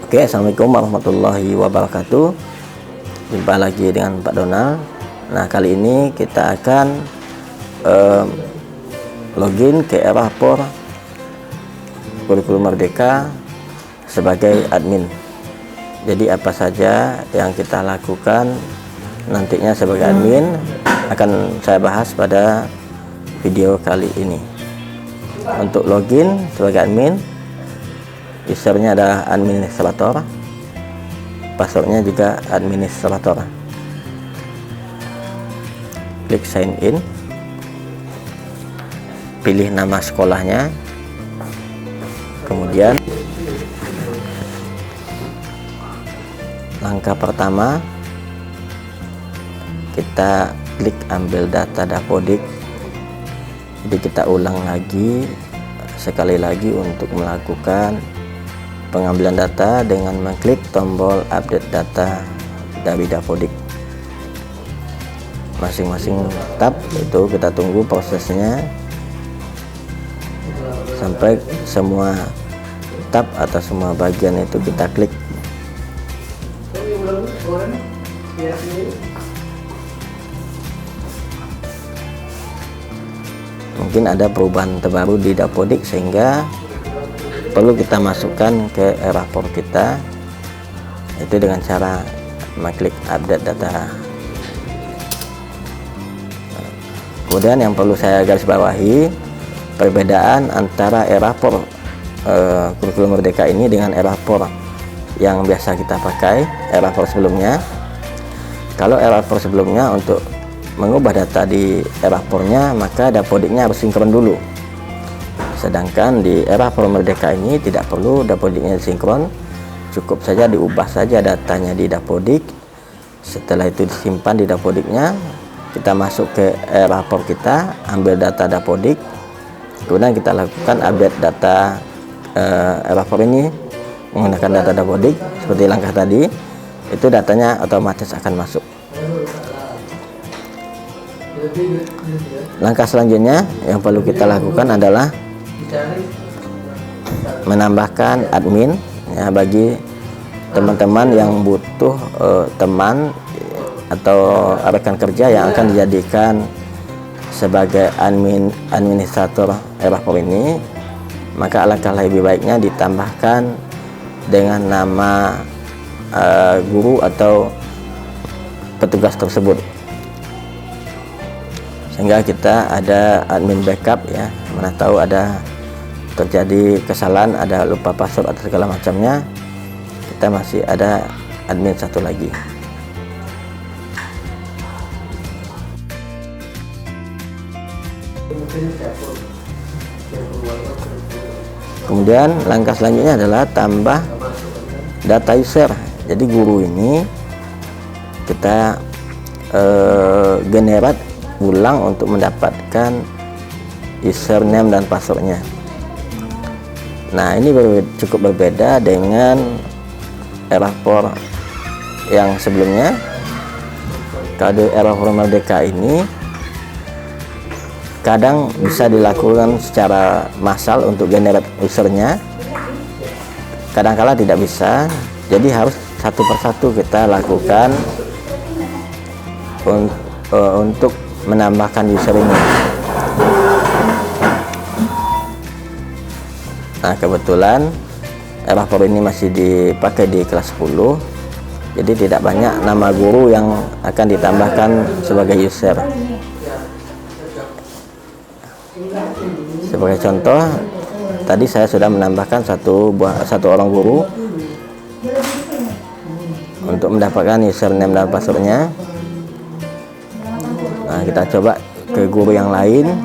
Oke, assalamualaikum warahmatullahi wabarakatuh. Jumpa lagi dengan Pak Donald. Nah, kali ini kita akan login ke Erapor Kurikulum Merdeka sebagai admin. Jadi apa saja yang kita lakukan nantinya sebagai admin akan saya bahas pada video kali ini. Untuk login sebagai admin, usernya adalah administrator, passwordnya juga administrator. Klik sign in, pilih nama sekolahnya, kemudian langkah pertama kita klik ambil data Dapodik. Jadi kita ulang lagi sekali lagi untuk melakukan pengambilan data dengan mengklik tombol update data dari Dapodik. Masing-masing tab itu kita tunggu prosesnya sampai semua tab atau semua bagian itu kita klik. Mungkin ada perubahan terbaru di Dapodik sehingga perlu kita masukkan ke Erapor kita, itu dengan cara mengklik update data. Kemudian yang perlu saya garis bawahi, perbedaan antara Erapor Kurikulum Merdeka ini dengan Erapor yang biasa kita pakai, Erapor sebelumnya. Kalau Erapor sebelumnya untuk mengubah data di Erapornya, maka Dapodiknya harus sinkron dulu. Sedangkan di Erapor Merdeka ini tidak perlu Dapodiknya sinkron, cukup saja diubah saja datanya di Dapodik. Setelah itu disimpan di Dapodiknya, kita masuk ke Erapor kita, ambil data Dapodik, kemudian kita lakukan update data Erapor ini menggunakan data Dapodik seperti langkah tadi. Itu datanya otomatis akan masuk. Langkah selanjutnya yang perlu kita lakukan adalah menambahkan admin ya, bagi teman-teman yang butuh teman atau rekan kerja yang akan dijadikan sebagai administrator Erapor ini, maka alangkah lebih baiknya ditambahkan dengan nama guru atau petugas tersebut, sehingga kita ada admin backup ya. Mana tahu ada terjadi kesalahan, ada lupa password atau segala macamnya, kita masih ada admin satu lagi. Kemudian langkah selanjutnya adalah tambah data user. Jadi guru ini kita generate ulang untuk mendapatkan username dan passwordnya. Nah, ini cukup berbeda dengan Erapor yang sebelumnya. Kalau Erapor Merdeka ini kadang bisa dilakukan secara massal untuk generate usernya, kadang-kala tidak bisa. Jadi harus satu persatu kita lakukan untuk menambahkan user ini. Nah, kebetulan Erapor ini masih dipakai di kelas 10, jadi tidak banyak nama guru yang akan ditambahkan sebagai user. Sebagai contoh, tadi saya sudah menambahkan satu orang guru untuk mendapatkan username dan passwordnya. Nah, kita coba ke guru yang lain.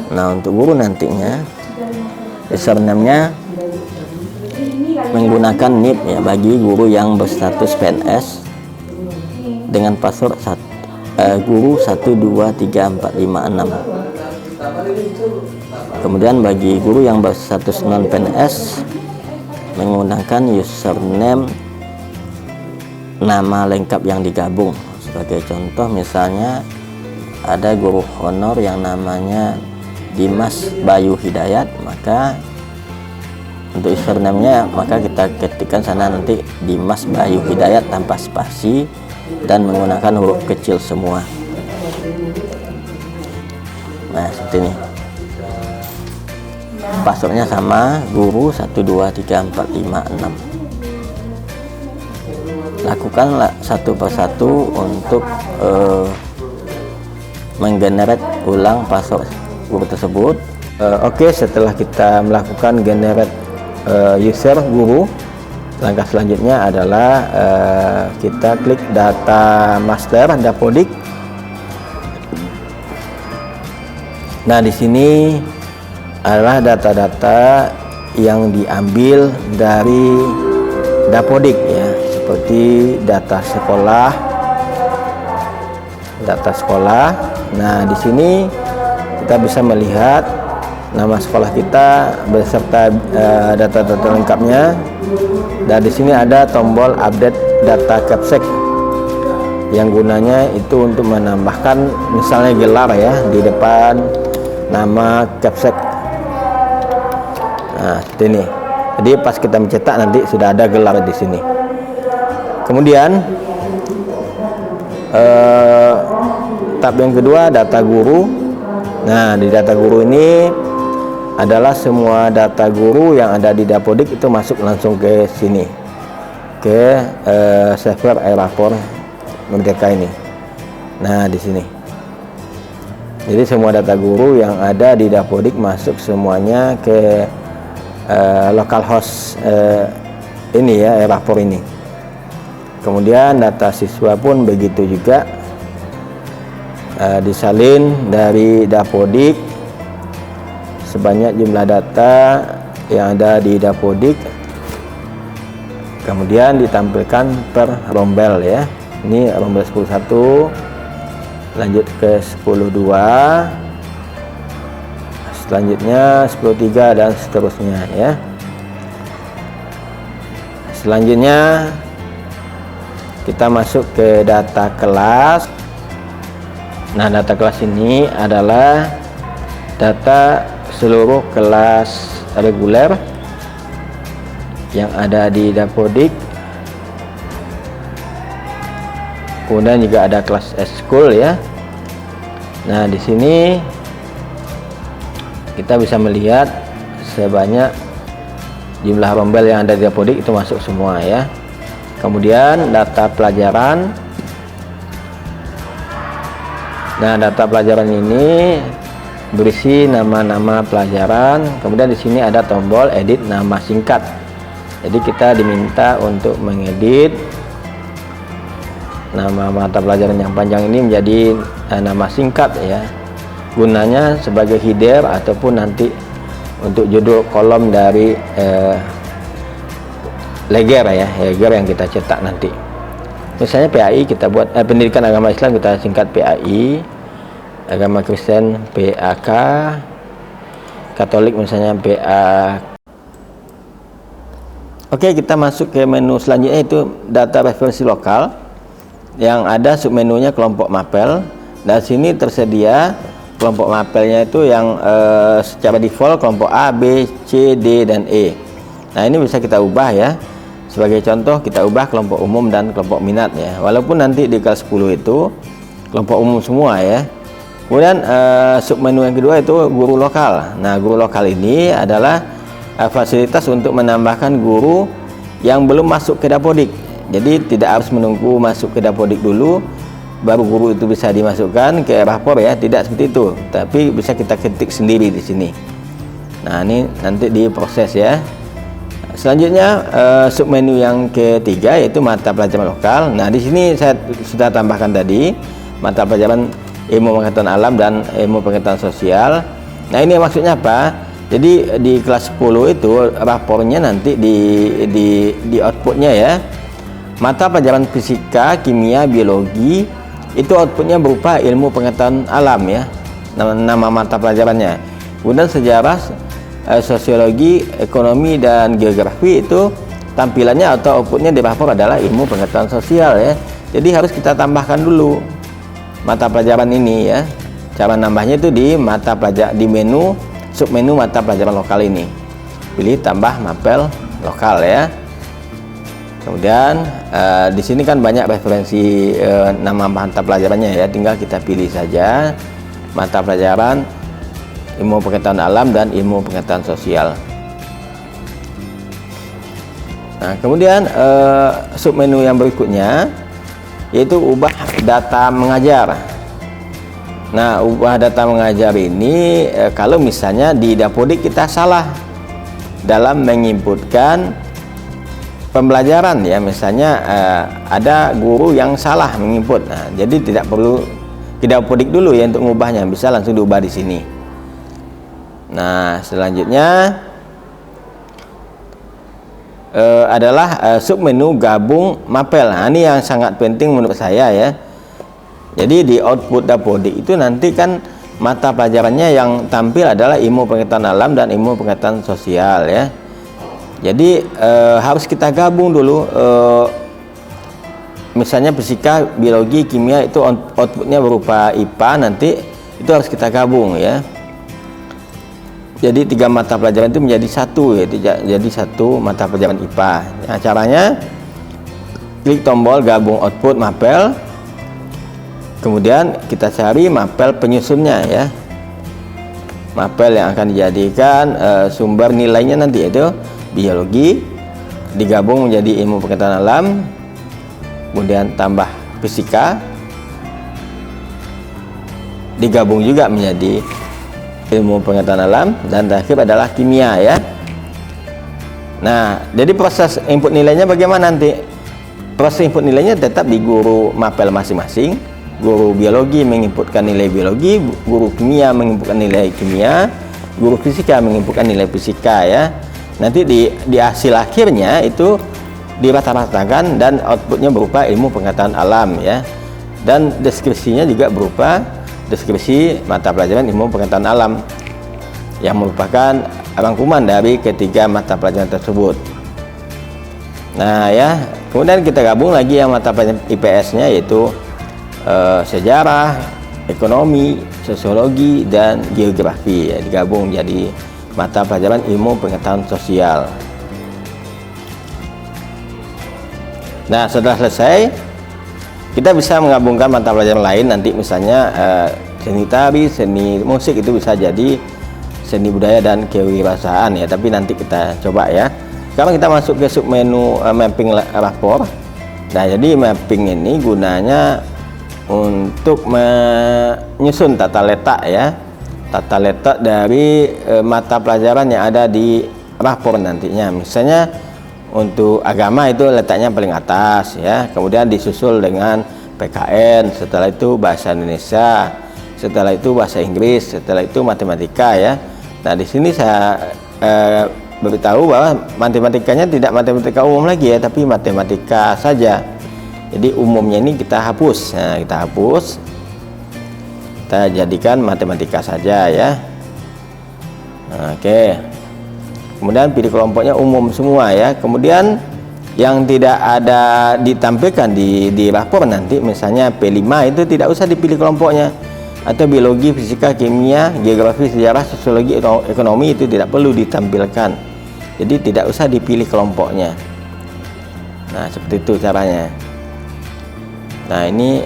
Nah, untuk guru nantinya username-nya menggunakan NIP ya, bagi guru yang berstatus PNS dengan password guru 123456. Kemudian bagi guru yang berstatus non PNS menggunakan username nama lengkap yang digabung. Sebagai contoh misalnya ada guru honor yang namanya Dimas Bayu Hidayat, maka Untuk username-nya maka kita ketikkan sana nanti Dimas Bayu Hidayat tanpa spasi dan menggunakan huruf kecil semua. Nah, seperti ini. Passwordnya sama, guru 123456. Lakukanlah satu persatu untuk menggenerate ulang password guru tersebut. Oke, setelah kita melakukan generate user guru, langkah selanjutnya adalah kita klik data master Dapodik. Nah, di sini adalah data-data yang diambil dari Dapodik ya, seperti data sekolah. Nah, di sini kita bisa melihat nama sekolah kita beserta data-data lengkapnya. Dan di sini ada tombol update data Capsek yang gunanya itu untuk menambahkan misalnya gelar ya di depan nama Capsek. Nah, seperti ini. Jadi pas kita mencetak nanti sudah ada gelar di sini. Kemudian tab yang kedua, data guru. Nah, di data guru ini adalah semua data guru yang ada di Dapodik itu masuk langsung ke sini, ke server Erapor Merdeka ini. Nah, di sini. Jadi semua data guru yang ada di Dapodik masuk semuanya ke localhost ini ya, Erapor ini. Kemudian data siswa pun begitu juga, disalin dari Dapodik sebanyak jumlah data yang ada di Dapodik, kemudian ditampilkan per rombel ya. Ini rombel 10.1, lanjut ke 10.2, selanjutnya 10.3 dan seterusnya ya. Selanjutnya kita masuk ke data kelas. Nah, data kelas ini adalah data seluruh kelas reguler yang ada di Dapodik. Kemudian juga ada kelas eskul ya. Nah, di sini kita bisa melihat sebanyak jumlah rombel yang ada di Dapodik itu masuk semua ya. Kemudian data pelajaran. Nah, data pelajaran ini berisi nama-nama pelajaran. Kemudian di sini ada tombol edit nama singkat. Jadi kita diminta untuk mengedit nama mata pelajaran yang panjang ini menjadi nama singkat ya. Gunanya sebagai header ataupun nanti untuk judul kolom dari leger ya, leger yang kita cetak nanti. Misalnya PAI kita buat pendidikan agama Islam, kita singkat PAI, agama Kristen PAK, Katolik misalnya PA. Oke, kita masuk ke menu selanjutnya, itu data referensi lokal yang ada submenunya kelompok mapel. Dan sini tersedia kelompok mapelnya itu yang secara default kelompok A, B, C, D, dan E. Nah, ini bisa kita ubah ya. Sebagai contoh kita ubah kelompok umum dan kelompok minat ya. Walaupun nanti di kelas 10 itu kelompok umum semua ya. Kemudian submenu yang kedua itu guru lokal. Nah, guru lokal ini adalah fasilitas untuk menambahkan guru yang belum masuk ke Dapodik. Jadi tidak harus menunggu masuk ke Dapodik dulu baru guru itu bisa dimasukkan ke Erapor ya, tidak seperti itu. Tapi bisa kita ketik sendiri di sini. Nah, ini nanti diproses ya. Selanjutnya submenu yang ketiga yaitu mata pelajaran lokal. Nah, di sini saya sudah tambahkan tadi mata pelajaran ilmu pengetahuan alam dan ilmu pengetahuan sosial. Nah, ini maksudnya apa? Jadi di kelas 10 itu rapornya nanti di outputnya ya. Mata pelajaran fisika, kimia, biologi itu outputnya berupa ilmu pengetahuan alam ya. Nama mata pelajarannya. Kemudian sejarah, sosiologi, ekonomi, dan geografi itu tampilannya atau outputnya di rapor adalah ilmu pengetahuan sosial ya. Jadi harus kita tambahkan dulu mata pelajaran ini ya. Cara nambahnya itu di mata pelajaran, di menu submenu mata pelajaran lokal ini. pilih tambah mapel lokal ya. Kemudian di sini kan banyak referensi nama mata pelajarannya ya, tinggal kita pilih saja mata pelajaran ilmu pengetahuan alam dan ilmu pengetahuan sosial. Nah, kemudian submenu yang berikutnya yaitu ubah data mengajar. Nah, ubah data mengajar ini kalau misalnya di Dapodik kita salah dalam menginputkan pembelajaran ya, misalnya ada guru yang salah menginput. Nah, jadi tidak perlu di Dapodik dulu ya untuk mengubahnya, bisa langsung diubah di sini. Nah, selanjutnya adalah submenu gabung mapel. Nah, ini yang sangat penting menurut saya ya. Jadi di output Dapodik itu nanti kan mata pelajarannya yang tampil adalah ilmu pengetahuan alam dan ilmu pengetahuan sosial ya. Jadi harus kita gabung dulu, misalnya fisika, biologi, kimia itu outputnya berupa IPA, nanti itu harus kita gabung ya. Jadi 3 mata pelajaran itu menjadi satu ya, jadi satu mata pelajaran IPA. Nah, caranya klik tombol gabung output mapel. Kemudian kita cari mapel penyusunnya ya, mapel yang akan dijadikan sumber nilainya nanti yaitu biologi digabung menjadi ilmu pengetahuan alam, kemudian tambah fisika digabung juga menjadi ilmu pengetahuan alam, dan terakhir adalah kimia ya. Nah, jadi proses input nilainya bagaimana nanti? Proses input nilainya tetap di guru mapel masing-masing. Guru biologi menginputkan nilai biologi, guru kimia menginputkan nilai kimia, guru fisika menginputkan nilai fisika ya. Nanti di hasil akhirnya itu dirata-ratakan dan outputnya berupa ilmu pengetahuan alam ya. Dan deskripsinya juga berupa deskripsi mata pelajaran ilmu pengetahuan alam yang merupakan rangkuman dari ketiga mata pelajaran tersebut. Nah ya, kemudian kita gabung lagi yang mata pelajaran IPS-nya yaitu sejarah, ekonomi, sosiologi, dan geografi ya, digabung jadi mata pelajaran ilmu pengetahuan sosial. Nah, setelah selesai kita bisa menggabungkan mata pelajaran lain nanti, misalnya seni tari, seni musik, itu bisa jadi seni budaya dan kewirausahaan ya, tapi nanti kita coba ya. Sekarang kita masuk ke submenu mapping rapor. Nah, jadi mapping ini gunanya untuk menyusun tata letak ya, tata letak dari mata pelajaran yang ada di rapor nantinya. Misalnya untuk agama itu letaknya paling atas ya, kemudian disusul dengan PKN, setelah itu bahasa Indonesia, setelah itu bahasa Inggris, setelah itu matematika ya. Nah, di sini saya beritahu bahwa matematikanya tidak matematika umum lagi ya, tapi matematika saja. Jadi umumnya ini kita hapus. Nah, kita hapus, kita jadikan matematika saja ya. Nah, oke. Kemudian pilih kelompoknya umum semua ya. Kemudian yang tidak ada ditampilkan di rapor nanti, misalnya P5 itu tidak usah dipilih kelompoknya, atau biologi, fisika, kimia, geografi, sejarah, sosiologi, ekonomi itu tidak perlu ditampilkan. Jadi tidak usah dipilih kelompoknya. Nah, seperti itu caranya. Nah, ini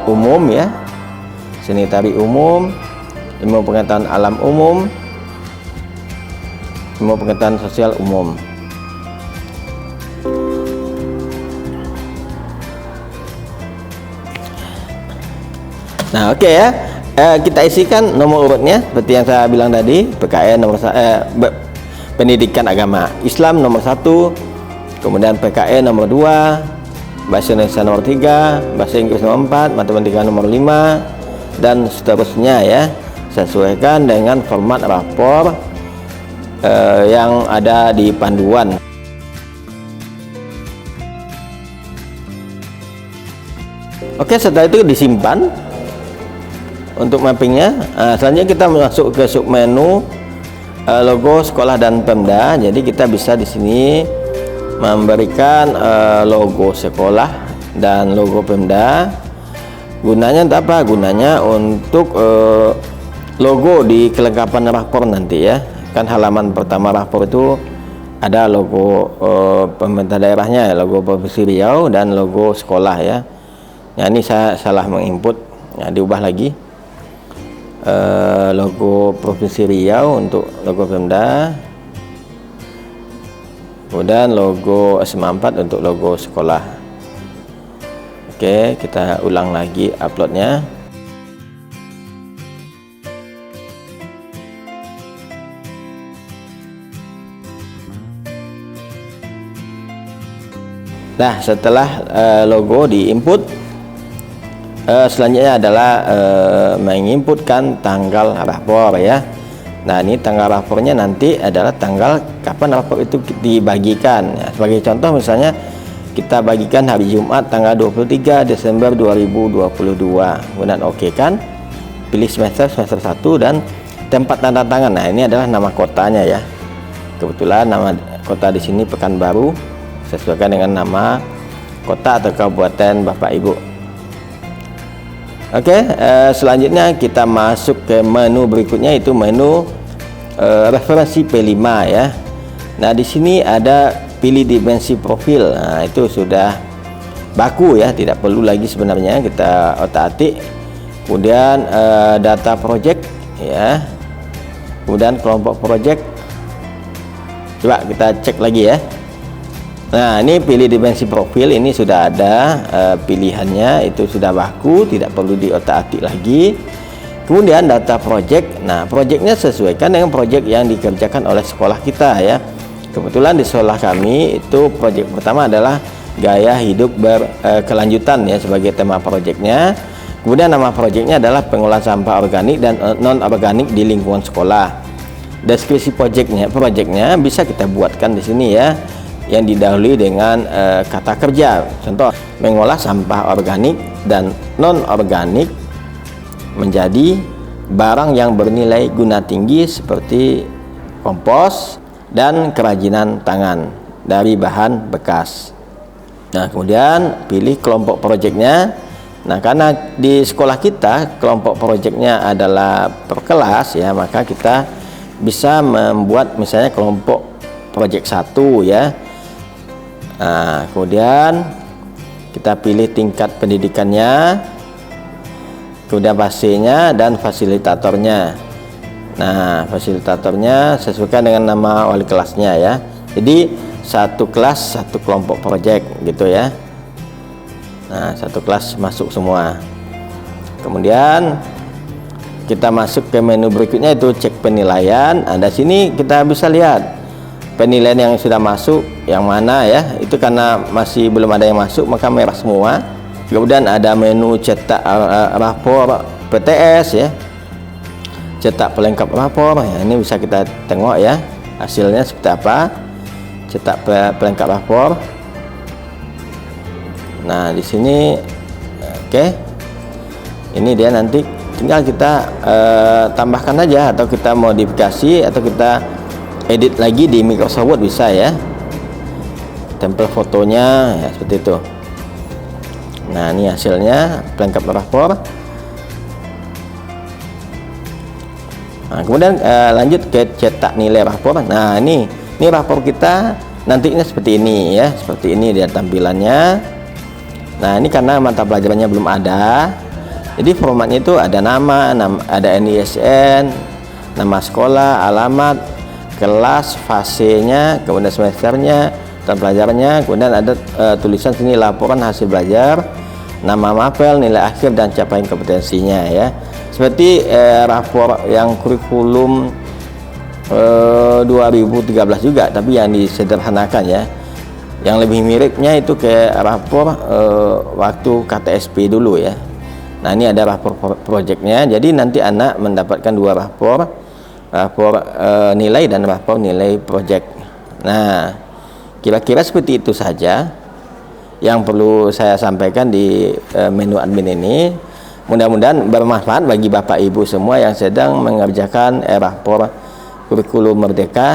umum ya, seni tari umum, ilmu pengetahuan alam umum, ilmu pengetahuan sosial umum. Nah, oke ya, kita isikan nomor urutnya seperti yang saya bilang tadi. PKN nomor pendidikan agama Islam nomor 1, kemudian PKN nomor 2, bahasa Indonesia nomor 3, bahasa Inggris nomor 4, matematika nomor 5, dan seterusnya ya, sesuaikan dengan format rapor yang ada di panduan. Oke, setelah itu disimpan untuk mappingnya. Selanjutnya kita masuk ke submenu logo sekolah dan Pemda. Jadi kita bisa di sini memberikan logo sekolah dan logo Pemda. Gunanya untuk apa? Gunanya untuk logo di kelengkapan rapor nanti ya. kan halaman pertama rapor itu ada logo pemerintah daerahnya, logo Provinsi Riau dan logo sekolah ya. Nah, ini saya salah menginput, ya, diubah lagi. Logo Provinsi Riau untuk logo Pemda, kemudian logo SMA 4 untuk logo sekolah. Oke, kita ulang lagi uploadnya. Nah, setelah logo diinput, selanjutnya adalah menginputkan tanggal rapor ya. Nah, ini tanggal rapornya nanti adalah tanggal kapan rapor itu dibagikan ya. Sebagai contoh misalnya kita bagikan hari Jumat tanggal 23 Desember 2022. Kemudian oke kan, pilih semester 1 dan tempat tanda tangan. Nah, ini adalah nama kotanya ya. Kebetulan nama kota di sini Pekanbaru, sesuaikan dengan nama kota atau kabupaten Bapak Ibu. Oke, selanjutnya kita masuk ke menu berikutnya, itu menu referensi P5 ya. Nah, di sini ada pilih dimensi profil. Nah, itu sudah baku ya, tidak perlu lagi sebenarnya kita otak-atik. Kemudian data project ya, kemudian kelompok project. Coba kita cek lagi ya. Nah, ini pilih dimensi profil, ini sudah ada pilihannya, itu sudah baku, tidak perlu diotak-atik lagi. Kemudian data project. Nah, projectnya sesuaikan dengan project yang dikerjakan oleh sekolah kita ya. Kebetulan di sekolah kami itu project pertama adalah gaya hidup berkelanjutan ya sebagai tema projectnya. Kemudian nama projectnya adalah pengolahan sampah organik dan non organik di lingkungan sekolah. Deskripsi projectnya bisa kita buatkan di sini ya, yang didahului dengan kata kerja. Contoh, mengolah sampah organik dan non organik menjadi barang yang bernilai guna tinggi seperti kompos dan kerajinan tangan dari bahan bekas. Nah, kemudian pilih kelompok proyeknya. Nah, karena di sekolah kita kelompok proyeknya adalah per kelas ya, maka kita bisa membuat misalnya kelompok proyek 1 ya. Nah, kemudian kita pilih tingkat pendidikannya, kemudian pastinya dan fasilitatornya. Nah, fasilitatornya sesuaikan dengan nama wali kelasnya ya. Jadi satu kelas satu kelompok proyek gitu ya. Nah, satu kelas masuk semua. Kemudian kita masuk ke menu berikutnya, itu cek penilaian. Nah, di sini kita bisa lihat penilaian yang sudah masuk yang mana ya. Itu karena masih belum ada yang masuk maka merah semua. Kemudian ada menu cetak rapor PTS ya, cetak pelengkap rapor ya. Ini bisa kita tengok ya hasilnya seperti apa, cetak pelengkap rapor. Nah, di sini oke. Ini dia, nanti tinggal kita tambahkan aja, atau kita modifikasi, atau kita edit lagi di Microsoft Word bisa ya, tempel fotonya ya seperti itu. Nah, ini hasilnya pelengkap rapor. Nah, kemudian lanjut ke cetak nilai rapor. Nah, ini rapor kita nantinya seperti ini ya, seperti ini dia tampilannya. Nah, ini karena mata pelajarannya belum ada, jadi formatnya itu ada nama, ada NISN, nama sekolah, alamat, kelas, fasenya, kemudian semesternya, dan pelajarannya, kemudian ada tulisan sini laporan hasil belajar, nama mapel, nilai akhir, dan capaian kompetensinya ya. Seperti rapor yang kurikulum 2013 juga, tapi yang disederhanakan ya. Yang lebih miripnya itu ke rapor waktu KTSP dulu ya. Nah, ini ada rapor proyeknya, jadi nanti anak mendapatkan dua rapor nilai dan rapor nilai proyek. Nah, kira-kira seperti itu saja yang perlu saya sampaikan di menu admin ini. Mudah-mudahan bermanfaat bagi Bapak Ibu semua yang sedang mengerjakan rapor kurikulum Merdeka.